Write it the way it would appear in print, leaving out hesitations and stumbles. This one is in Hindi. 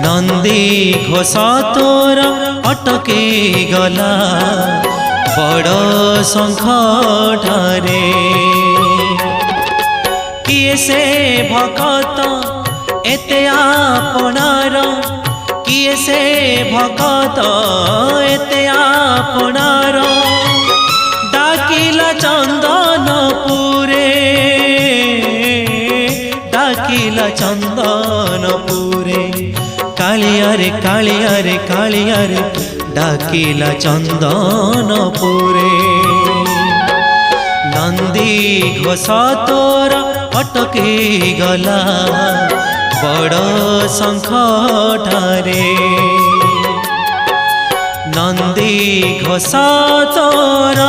नंदी घोष तोर अटके गला बड़ शंख ठारे किए से भगत एते आपणार किए से भगत एते आपणार डाकिला चंदनपुरे डाकिला चंदनपुरे कालिया रे कालिया रे कालिया रे डाकिला चंदनपुरे नंदी घोष तोर अटके गला बड़ शंख ठारे नंदी घोष तोर